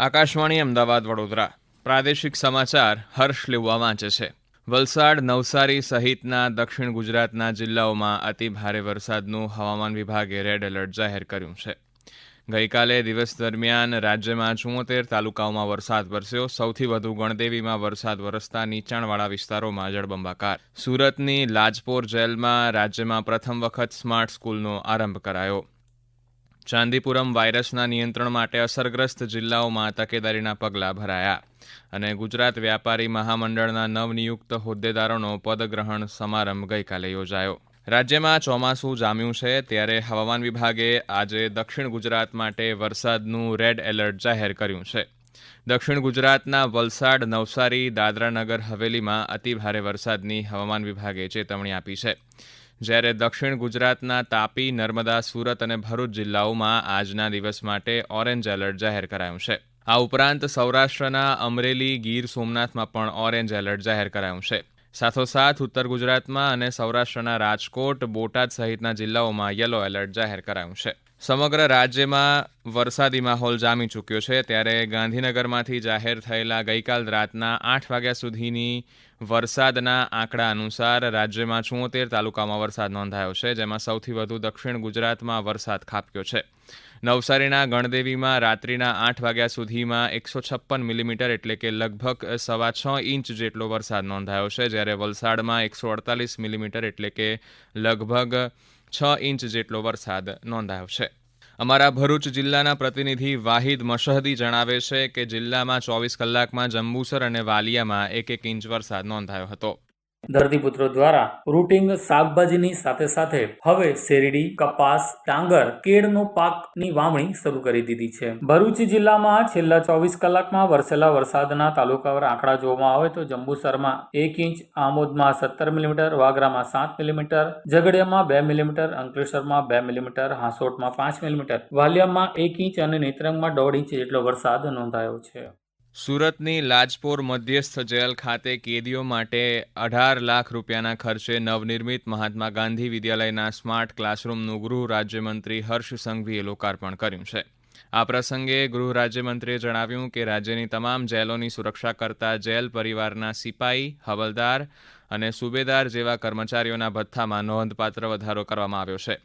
આકાશવાણી અમદાવાદ વડોદરા પ્રાદેશિક સમાચાર હર્ષ લેવા વાંચે છે. વલસાડ, નવસારી સહિતના દક્ષિણ ગુજરાતના જિલ્લાઓમાં અતિ ભારે વરસાદનું હવામાન વિભાગે રેડ એલર્ટ જાહેર કર્યું છે. ગઈકાલે દિવસ દરમિયાન રાજ્યમાં 74 તાલુકાઓમાં વરસાદ વરસ્યો. સૌથી વધુ ગણદેવીમાં વરસાદ વરસતા નીચાણવાળા વિસ્તારોમાં જળબંબાકાર. સુરતની લાજપોર જેલમાં રાજ્યમાં પ્રથમ વખત સ્માર્ટ સ્કૂલનો આરંભ કરાયો. ચાંદીપુરમ વાયરસના નિયંત્રણ માટે અસરગ્રસ્ત જિલ્લાઓમાં તકેદારીના પગલાં ભરાયા અને ગુજરાત વ્યાપારી મહામંડળના નવનિયુક્ત હોદ્દેદારોનો પદગ્રહણ સમારંભ ગઈકાલે યોજાયો. રાજ્યમાં ચોમાસું જામ્યું છે ત્યારે હવામાન વિભાગે આજે દક્ષિણ ગુજરાત માટે વરસાદનું રેડ એલર્ટ જાહેર કર્યું છે. દક્ષિણ ગુજરાતના વલસાડ, નવસારી, દાદરાનગર હવેલીમાં અતિભારે વરસાદની હવામાન વિભાગે ચેતવણી આપી છે. જ્યારે દક્ષિણ ગુજરાતના તાપી, નર્મદા, સુરત અને ભરૂચ જિલ્લાઓમાં આજના દિવસ માટે ઓરેન્જ એલર્ટ જાહેર કરાયું છે. આ ઉપરાંત સૌરાષ્ટ્રના અમરેલી, ગીર સોમનાથમાં પણ ઓરેન્જ એલર્ટ જાહેર કરાયું છે. સાથોસાથ ઉત્તર ગુજરાતમાં અને સૌરાષ્ટ્રના રાજકોટ, બોટાદ સહિતના જિલ્લાઓમાં યલો એલર્ટ જાહેર કરાયું છે. સમગ્ર રાજ્યમાં વરસાદી માહોલ જામી ચૂક્યો છે ત્યારે ગાંધીનગરમાંથી જાહેર થયેલા ગઈકાલ રાતના 8 વાગ્યા સુધીની વરસાદના આંકડા અનુસાર રાજ્યમાં 74 તાલુકામાં વરસાદ નોંધાયો છે, જેમાં સૌથી વધુ દક્ષિણ ગુજરાતમાં વરસાદ ખાબક્યો છે. નવસારીના ગણદેવીમાં રાત્રિના 8 વાગ્યા સુધીમાં 156 મિલીમીટર એટલે કે લગભગ 6.25 ઇંચ જેટલો વરસાદ નોંધાયો છે, જ્યારે વલસાડમાં 148 મિલીમીટર એટલે કે લગભગ 6 ઇંચ જેટલો વરસાદ નોંધાયો છે. અમારા ભરૂચ જિલ્લાના પ્રતિનિધિ વાહિદ મશહદી જણાવે છે કે જિલ્લામાં 24 કલાકમાં જંબુસર અને વાલિયામાં 1 ઇંચ વરસાદ નોંધાયો હતો. ધરતીપુત્રો દ્વારા રૂટિંગ શાકભાજીની સાથે સાથે હવે શેરડી, કપાસ, ડાંગર, કેળનો પાકની વાવણી શરૂ કરી દીધી છે. ભરૂચ જિલ્લામાં છેલ્લા 24 કલાકમાં વરસેલા વરસાદના તાલુકાવાર આંકડા જોવામાં આવે તો જંબુસરમાં 1 ઇંચ, આમોદમાં 17 મિલીમીટર, વાગરામાં 7 મિલીમીટર, ઝઘડિયામાં 2 મિલીમીટર, અંકલેશ્વરમાં 2 મિલીમીટર, હાંસોટમાં 5 મિલીમીટર, વાલિયામાં 1 ઇંચ અને નેત્રંગમાં 1.5 ઇંચ જેટલો વરસાદ નોંધાયો છે. સુરતની લાજપોર મધ્યસ્થ જેલ ખાતે કેદીઓ માટે 18 લાખ રૂપિયાના ખર્ચે નવનિર્મિત મહાત્મા ગાંધી વિદ્યાલયના સ્માર્ટ ક્લાસરૂમનું ગૃહ રાજ્યમંત્રી હર્ષ સંઘવીએ લોકાર્પણ કર્યું છે. આ પ્રસંગે ગૃહ રાજ્યમંત્રીએ જણાવ્યું કે રાજ્યની તમામ જેલોની સુરક્ષા કરતા જેલ પરિવારના સિપાઈ, હવલદાર અને સુબેદાર જેવા કર્મચારીઓના ભથ્થામાં નોંધપાત્ર વધારો કરવામાં આવ્યો છે.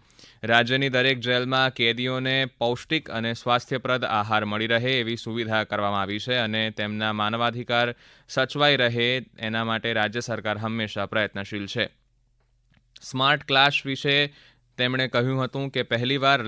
રાજ્યની દરેક જેલમાં કેદીઓને પૌષ્ટિક અને સ્વાસ્થ્યપ્રદ આહાર મળી રહે એવી સુવિધા કરવામાં આવી છે અને તેમના માનવાધિકાર સચવાઈ રહે એના માટે રાજ્ય સરકાર હંમેશા પ્રયત્નશીલ છે. સ્માર્ટ ક્લાસ વિશે તેમણે કહ્યું હતું કે પહેલીવાર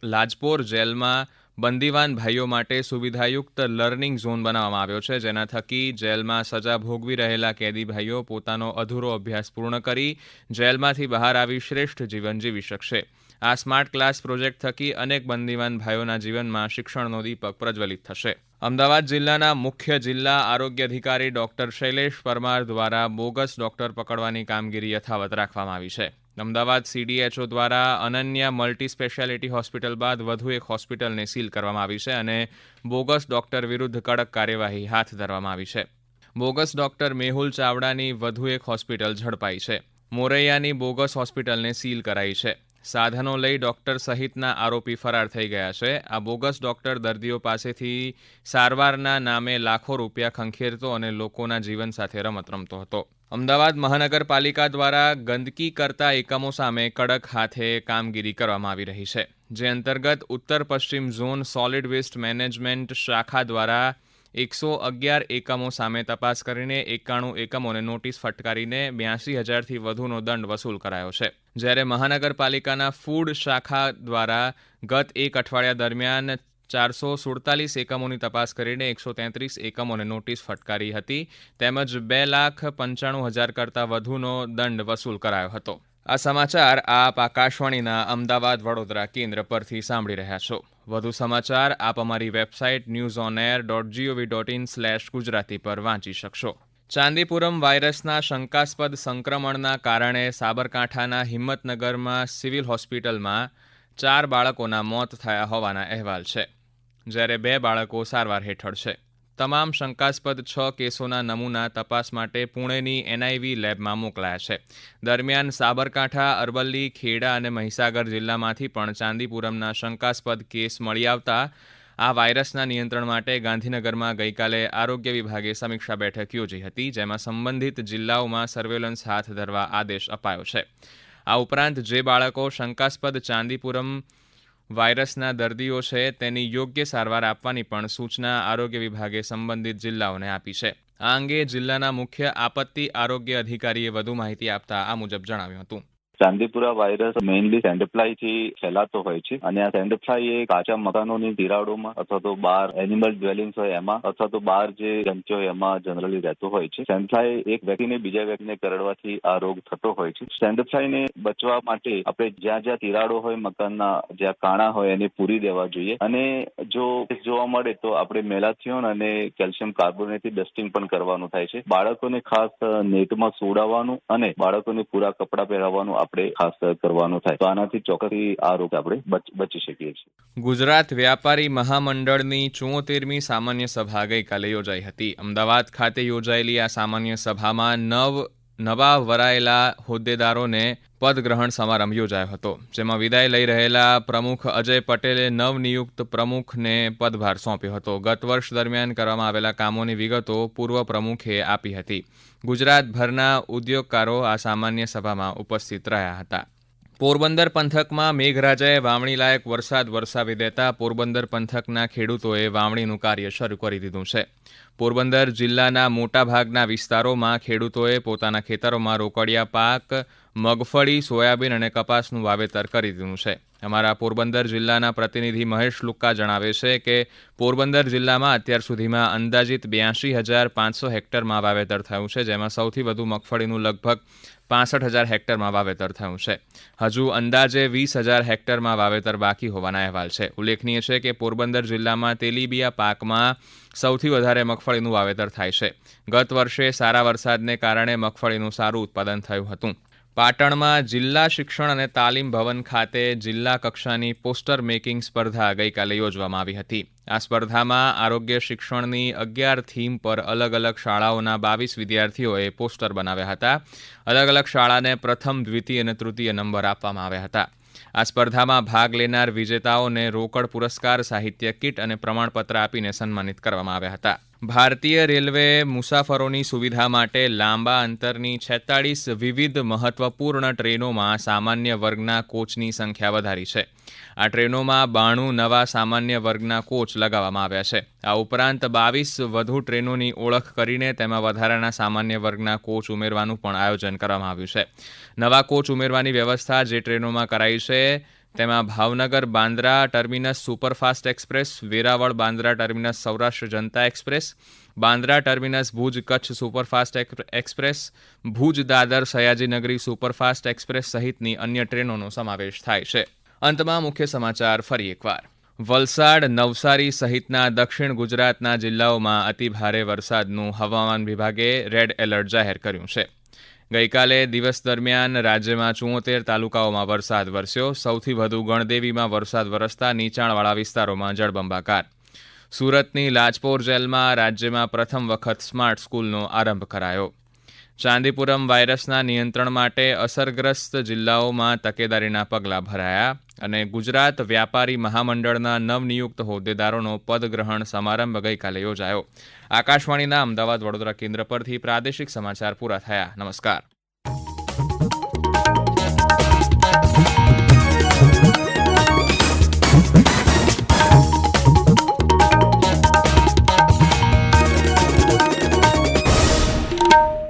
લાજપોર જેલમાં બંદીવાન ભાઈઓ માટે સુવિધાયુક્ત લર્નિંગ ઝોન બનાવવામાં આવ્યો છે, જેના થકી જેલમાં સજા ભોગવી રહેલા કેદી ભાઈઓ પોતાનો અધૂરો અભ્યાસ પૂર્ણ કરી જેલમાંથી બહાર આવી શ્રેષ્ઠ જીવન જીવી શકશે. આ સ્માર્ટ ક્લાસ પ્રોજેક્ટ થકી અનેક બંદીવાન ભાઈઓના જીવનમાં શિક્ષણનો દીપક પ્રજ્વલિત થશે. અમદાવાદ જિલ્લાના મુખ્ય જિલ્લા આરોગ્ય અધિકારી ડોક્ટર શૈલેષ પરમાર દ્વારા બોગસ ડોક્ટર પકડવાની કામગીરી યથાવત રાખવામાં આવી છે. અમદાવાદ CDHO દ્વારા અનન્ય મલ્ટી સ્પેશિયાલિટી હોસ્પિટલ બાદ વધુ એક હોસ્પિટલને સીલ કરવામાં આવી છે અને બોગસ ડોક્ટર વિરુદ્ધ કડક કાર્યવાહી હાથ ધરવામાં આવી છે. બોગસ ડોક્ટર મેહુલ ચાવડાની વધુ એક હોસ્પિટલ ઝડપાઈ છે. મોરૈયાની બોગસ હોસ્પિટલને સીલ કરાઈ છે. સાધનો લઈ ડોક્ટર સહિતના આરોપી ફરાર થઈ ગયા છે. આ બોગસ ડોક્ટર દર્દીઓ પાસેથી સારવારના નામે લાખો રૂપિયા ખંખેરતો અને લોકોના જીવન સાથે રમત રમતો હતો. અમદાવાદ મહાનગરપાલિકા દ્વારા ગંદકી કરતા એકમો સામે કડક હાથે કામગીરી કરવામાં આવી રહી છે, જે અંતર્ગત ઉત્તર પશ્ચિમ ઝોન સોલિડ વેસ્ટ મેનેજમેન્ટ શાખા દ્વારા 111 એકમો સામે તપાસ કરીને 91 એકમોને નોટિસ ફટકારીને 82,000થી વધુનો દંડ વસૂલ કરાયો છે. જ્યારે મહાનગરપાલિકાના ફૂડ શાખા દ્વારા ગત એક અઠવાડિયા દરમિયાન 447 એકમોની તપાસ કરીને 133 એકમોને નોટિસ ફટકારી હતી, તેમજ 2,95,000 કરતાં વધુનો દંડ વસૂલ કરાયો હતો. આ સમાચાર આપ આકાશવાણીના અમદાવાદ વડોદરા કેન્દ્ર પરથી સાંભળી રહ્યા છો. વધુ સમાચાર આપ અમારી વેબસાઇટ newsonair.gov.in/gujarati પર વાંચી શકશો. ચાંદીપુરમ વાયરસના શંકાસ્પદ સંક્રમણના કારણે સાબરકાંઠાના હિંમતનગરમાં સિવિલ હોસ્પિટલમાં 4 બાળકોના મોત થયા હોવાના અહેવાલ છે, જ્યારે 2 બાળકો સારવાર હેઠળ છે. તમામ શંકાસ્પદ 6 કેસોના નમૂના તપાસ માટે પુણેની NIV લેબમાં મોકલાયા છે. દરમિયાન સાબરકાંઠા, અરવલ્લી, ખેડા અને મહીસાગર જિલ્લામાંથી પણ ચાંદીપુરમના શંકાસ્પદ કેસ મળી આવતા આ વાયરસના નિયંત્રણ માટે ગાંધીનગરમાં ગઈકાલે આરોગ્ય વિભાગે સમીક્ષા બેઠક યોજી હતી, જેમાં સંબંધિત જિલ્લાઓમાં સર્વેલન્સ હાથ ધરવા આદેશ અપાયો છે. આ ઉપરાંત જે બાળકો શંકાસ્પદ ચાંદીપુરમ વાયરસના દર્દીઓ છે તેની યોગ્ય સારવાર આપવાની પણ સૂચના આરોગ્ય વિભાગે સંબંધિત જિલ્લાઓને આપી છે. આ અંગે જિલ્લાના મુખ્ય આપત્તિ આરોગ્ય અધિકારીએ વધુ માહિતી આપતા આ મુજબ જણાવ્યું હતું. ચાંદીપુરા વાયરસ મેઇનલી સેન્ડફ્લાય થી ફેલાતો હોય છે અને આ સેન્ડફ્લાય એ કાચા મકાનોની તિરાડોમાં અથવા તો બહાર એનિમલ ડ્વેલિંગ્સ હોય એમાં અથવા તો બહાર જે જંતુઓ હોય એમાં જનરલી રહેતો હોય છે. સેન્ડફ્લાય એક વ્યક્તિને બીજા વ્યક્તિને કરડવાથી આ રોગ થતો હોય છે. સેન્ડફ્લાયને બચવા માટે આપણે જ્યાં જ્યાં તિરાડો હોય મકાનના, જ્યાં કાણા હોય એને પૂરી દેવા જોઈએ અને જો જોવા મળે તો આપણે મેલાથિયોન અને કેલ્શિયમ કાર્બોનેટથી ડસ્ટિંગ પણ કરવાનું થાય છે. બાળકોને ખાસ નેટમાં સુવડાવવાનું અને બાળકોને પૂરા કપડાં પહેરાવવાનું આપણે ખાસ કરવાનું થાય તો આનાથી ચોક્કસથી આ રોગ આપણે બચી શકીએ છીએ. ગુજરાત વ્યાપારી મહામંડળની 74મી સામાન્ય સભા ગઈકાલે યોજાઈ હતી. અમદાવાદ ખાતે યોજાયેલી આ સામાન્ય સભામાં નવા વરાયેલા હોદ્દેદારોને પદગ્રહણ સમારંભ યોજાયો હતો, જેમાં વિદાય લઈ રહેલા પ્રમુખ અજય પટેલે નવનિયુક્ત પ્રમુખને પદભાર સોંપ્યો હતો. ગત વર્ષ દરમિયાન કરવામાં આવેલા કામોની વિગતો પૂર્વ પ્રમુખે આપી હતી. ગુજરાતભરના ઉદ્યોગકારો આ સામાન્ય સભામાં ઉપસ્થિત રહ્યા હતા. પોરબંદર પંથકમાં મેઘરાજાએ વાવણીલાયક વરસાદ વરસાવી દેતા પોરબંદર પંથકના ખેડૂતોએ વાવણીનું કાર્ય શરૂ કરી દીધું છે. પોરબંદર જિલ્લાના મોટાભાગના વિસ્તારોમાં ખેડૂતોએ પોતાના ખેતરોમાં રોકડિયા પાક, મગફળી, સોયાબીન અને કપાસનું વાવેતર કરી દીધું છે. અમારા પોરબંદર જિલ્લાના પ્રતિનિધિ મહેશ લુક્કા જણાવે છે કે પોરબંદર જિલ્લામાં અત્યાર સુધીમાં અંદાજિત 82,500 હેક્ટરમાં વાવેતર થયું છે, જેમાં સૌથી વધુ મગફળીનું લગભગ 65,000 હેક્ટરમાં વાવેતર થયું છે. હજુ અંદાજે 20,000 હેક્ટરમાં વાવેતર બાકી હોવાના અહેવાલ છે. ઉલ્લેખનીય છે કે પોરબંદર જિલ્લામાં તેલીબિયા પાકમાં સૌથી વધારે મગફળીનું વાવેતર થાય છે. ગત વર્ષે સારા વરસાદને કારણે મગફળીનું સારું ઉત્પાદન થયું હતું. પાટણમાં જિલ્લા શિક્ષણ અને તાલીમ ભવન ખાતે જિલ્લા કક્ષાની પોસ્ટર મેકિંગ સ્પર્ધા ગઈકાલે યોજવામાં આવી હતી. આ સ્પર્ધામાં આરોગ્ય શિક્ષણની 11 થીમ પર અલગ અલગ શાળાઓના 22 વિદ્યાર્થીઓએ પોસ્ટર બનાવ્યા હતા. અલગ અલગ શાળાને પ્રથમ, દ્વિતીય અને તૃતીય નંબર આપવામાં આવ્યા હતા. આ સ્પર્ધામાં ભાગ લેનાર વિજેતાઓને રોકડ પુરસ્કાર, સાહિત્ય કીટ અને પ્રમાણપત્ર આપીને સન્માનિત કરવામાં આવ્યા હતા. ભારતીય રેલવેએ મુસાફરોની સુવિધા માટે લાંબા અંતરની 46 વિવિધ મહત્વપૂર્ણ ટ્રેનોમાં સામાન્ય વર્ગના કોચની સંખ્યા વધારી છે. આ ટ્રેનોમાં 92 નવા સામાન્ય વર્ગના કોચ લગાવવામાં આવ્યા છે. આ ઉપરાંત 22 વધુ ટ્રેનોની ઓળખ કરીને તેમાં વધારાના સામાન્ય વર્ગના કોચ ઉમેરવાનું પણ આયોજન કરવામાં આવ્યું છે. નવા કોચ ઉમેરવાની વ્યવસ્થા જે ટ્રેનોમાં કરાઈ છે તેમાં Bhavnagar Bandra terminus superfast express, Veraval Bandra terminus Saurashtra Janata express, Bandra terminus Bhuj Kutch superfast express, Bhuj Dadar Sayajinagari superfast express સહિતની અન્ય ટ્રેનોનો સમાવેશ થાય છે. અંતમાં મુખ્ય સમાચાર ફરી એકવાર. વલસાડ, નવસારી સહિતના દક્ષિણ ગુજરાતના જિલ્લાઓમાં અતિભારે વરસાદનું હવામાન વિભાગે રેડ એલર્ટ જાહેર કર્યું છે. ગઈકાલે દિવસ દરમિયાન રાજ્યમાં 74 તાલુકાઓમાં વરસાદ વરસ્યો. સૌથી વધુ ગણદેવીમાં વરસાદ વરસતા નીચાણવાળા વિસ્તારોમાં જળબંબાકાર. સુરતની લાજપોર જેલમાં રાજ્યમાં પ્રથમ વખત સ્માર્ટ સ્કૂલનો આરંભ કરાયો. ચાંદીપુરમ વાયરસના નિયંત્રણ માટે અસરગ્રસ્ત જિલ્લાઓમાં તકેદારીના પગલાં ભરાયા અને ગુજરાત વ્યાપારી મહામંડળના નવનિયુક્ત હોદ્દેદારોનો પદગ્રહણ સમારંભ ગઈકાલે યોજાયો. આકાશવાણીના અમદાવાદ વડોદરા કેન્દ્ર પરથી પ્રાદેશિક સમાચાર પૂરા થયા. નમસ્કાર.